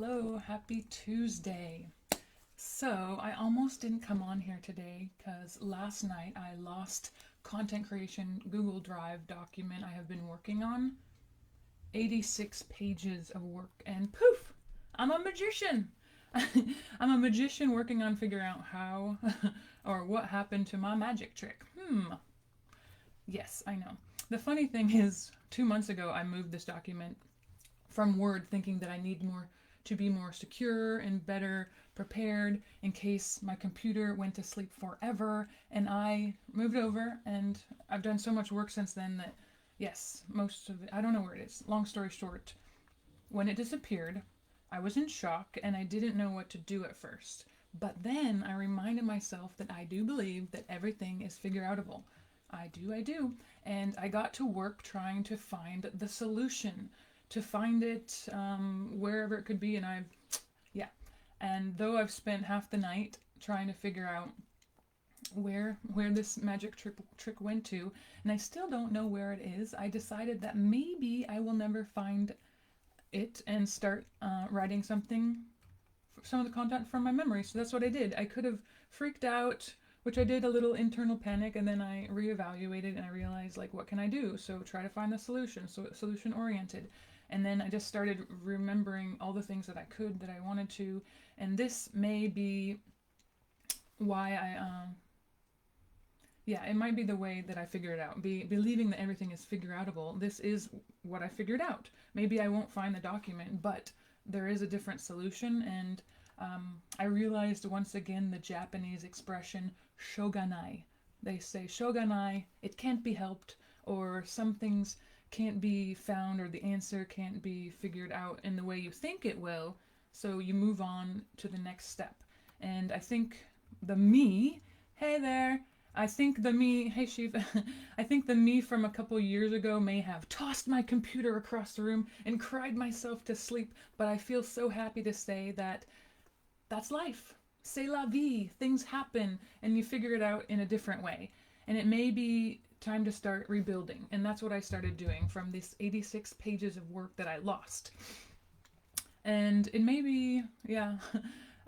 Hello, happy Tuesday. So, I almost didn't come on here today because last night I lost content creation Google Drive document I have been working on. 86 pages of work, and poof, I'm a magician. I'm a magician working on figuring out how or what happened to my magic trick. Yes, I know. The funny thing is, 2 months ago I moved this document from Word thinking that I need more to be more secure and better prepared in case my computer went to sleep forever, and I moved over and I've done so much work since then that yes, most of it, I don't know where it is. Long story short, when it disappeared, I was in shock and I didn't know what to do at first. But then I reminded myself that I do believe that everything is figure outable. I do. And I got to work trying to find the solution, to find it wherever it could be. Yeah. And though I've spent half the night trying to figure out where this magic trick went to, and I still don't know where it is, I decided that maybe I will never find it and start writing some of the content from my memory. So that's what I did. I could have freaked out, which I did, a little internal panic, and then I reevaluated and I realized, like, what can I do? So try to find the solution, so solution oriented. And then I just started remembering all the things that I could, that I wanted to, and this may be why it might be the way that I figure it out. Believing that everything is figure outable. This is what I figured out. Maybe I won't find the document, but there is a different solution, and I realized once again the Japanese expression Shoganai. They say Shoganai, it can't be helped, or some things can't be found, or the answer can't be figured out in the way you think it will, so you move on to the next step. And I think the me, hey there, I think the me, hey Shiv, I think the me from a couple years ago may have tossed my computer across the room and cried myself to sleep, but I feel so happy to say that that's life. C'est la vie. Things happen and you figure it out in a different way. And it may be time to start rebuilding. And that's what I started doing from this 86 pages of work that I lost. And it may be,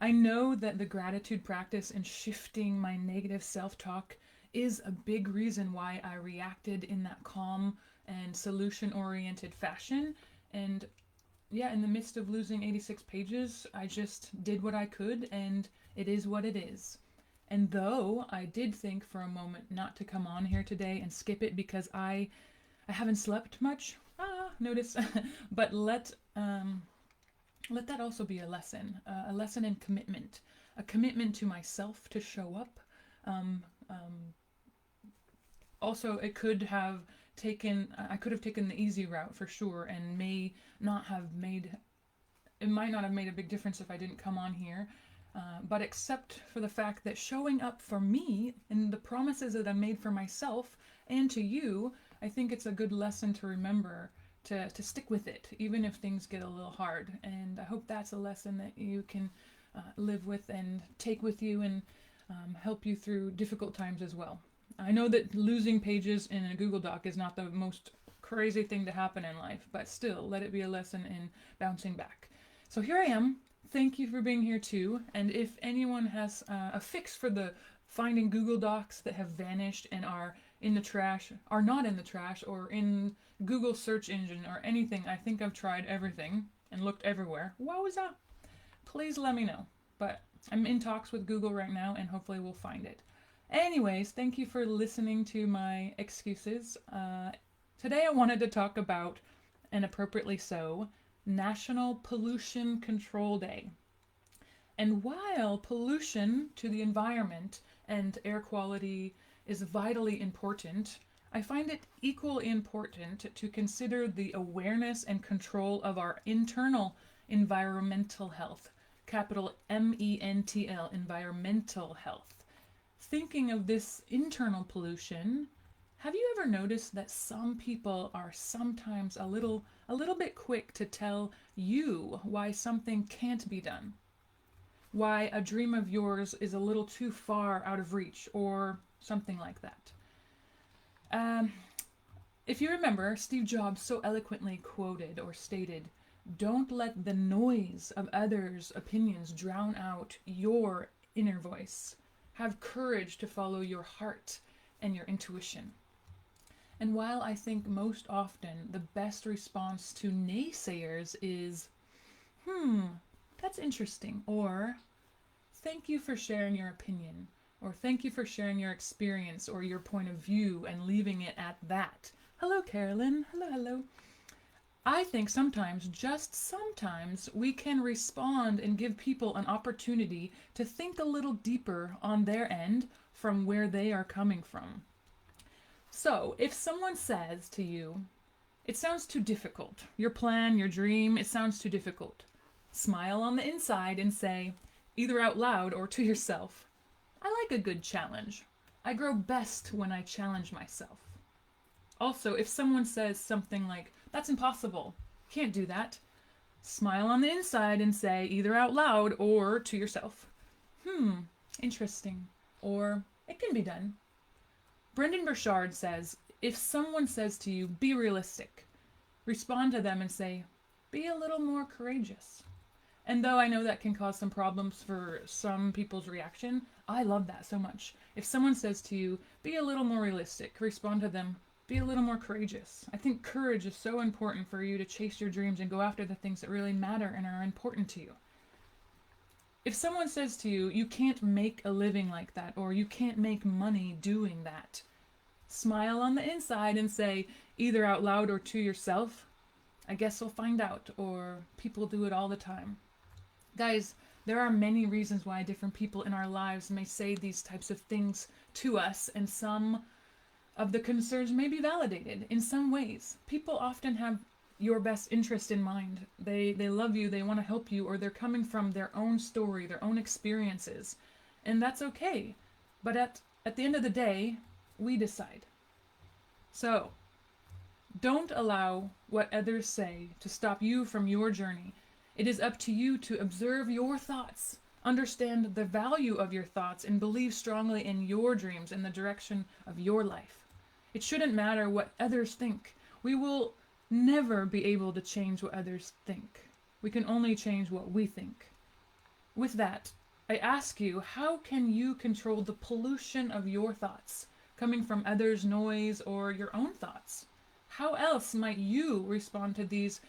I know that the gratitude practice and shifting my negative self-talk is a big reason why I reacted in that calm and solution-oriented fashion. And in the midst of losing 86 pages, I just did what I could, and it is what it is. And though I did think for a moment not to come on here today and skip it because I haven't slept much, notice, but let that also be a lesson in commitment, a commitment to myself to show up. Also, I could have taken the easy route for sure, and it might not have made a big difference if I didn't come on here. But except for the fact that showing up for me and the promises that I made for myself and to you, I think it's a good lesson to remember to stick with it, even if things get a little hard. And I hope that's a lesson that you can live with and take with you, and help you through difficult times as well. I know that losing pages in a Google Doc is not the most crazy thing to happen in life, but still, let it be a lesson in bouncing back. So here I am. Thank you for being here too. And if anyone has a fix for the finding Google Docs that have vanished and are in the trash, are not in the trash, or in Google search engine or anything, I think I've tried everything and looked everywhere. Wowza! Please let me know. But I'm in talks with Google right now, and hopefully we'll find it. Anyways, thank you for listening to my excuses. Today I wanted to talk about, and appropriately so, National Pollution Control Day. And while pollution to the environment and air quality is vitally important, I find it equally important to consider the awareness and control of our internal environmental health, capital MENTL, environmental health. Thinking of this internal pollution, have you ever noticed that some people are sometimes a little bit quick to tell you why something can't be done? Why a dream of yours is a little too far out of reach, or something like that. If you remember, Steve Jobs so eloquently quoted or stated, Don't let the noise of others' opinions drown out your inner voice. Have courage to follow your heart and your intuition. And while I think most often the best response to naysayers is, that's interesting, or thank you for sharing your opinion, or thank you for sharing your experience or your point of view, and leaving it at that. Hello, Carolyn. Hello, hello. I think sometimes, just sometimes, we can respond and give people an opportunity to think a little deeper on their end from where they are coming from. So, if someone says to you, it sounds too difficult, your plan, your dream, it sounds too difficult, smile on the inside and say, either out loud or to yourself, I like a good challenge. I grow best when I challenge myself. Also, if someone says something like, that's impossible, can't do that, smile on the inside and say, either out loud or to yourself, interesting, or it can be done. Brendan Burchard says, if someone says to you, be realistic, respond to them and say, be a little more courageous. And though I know that can cause some problems for some people's reaction, I love that so much. If someone says to you, be a little more realistic, respond to them, be a little more courageous. I think courage is so important for you to chase your dreams and go after the things that really matter and are important to you. If someone says to you, you can't make a living like that, or you can't make money doing that, smile on the inside and say, either out loud or to yourself, I guess we'll find out, or people do it all the time. Guys, there are many reasons why different people in our lives may say these types of things to us, and some of the concerns may be validated in some ways. People often have your best interest in mind. They love you, they want to help you, or they're coming from their own story, their own experiences. And that's okay. But at the end of the day, we decide. So, don't allow what others say to stop you from your journey. It is up to you to observe your thoughts, understand the value of your thoughts, and believe strongly in your dreams and the direction of your life. It shouldn't matter what others think. We will never be able to change what others think. We can only change what we think. With that, I ask you, how can you control the pollution of your thoughts, coming from others' noise or your own thoughts? How else might you respond to these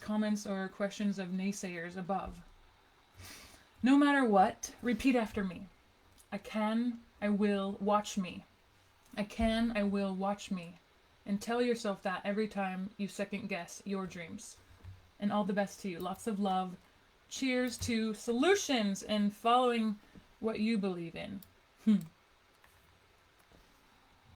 comments or questions of naysayers above? No matter what, repeat after me. I can, I will, watch me. I can, I will, watch me. And tell yourself that every time you second guess your dreams. And all the best to you. Lots of love. Cheers to solutions and following what you believe in.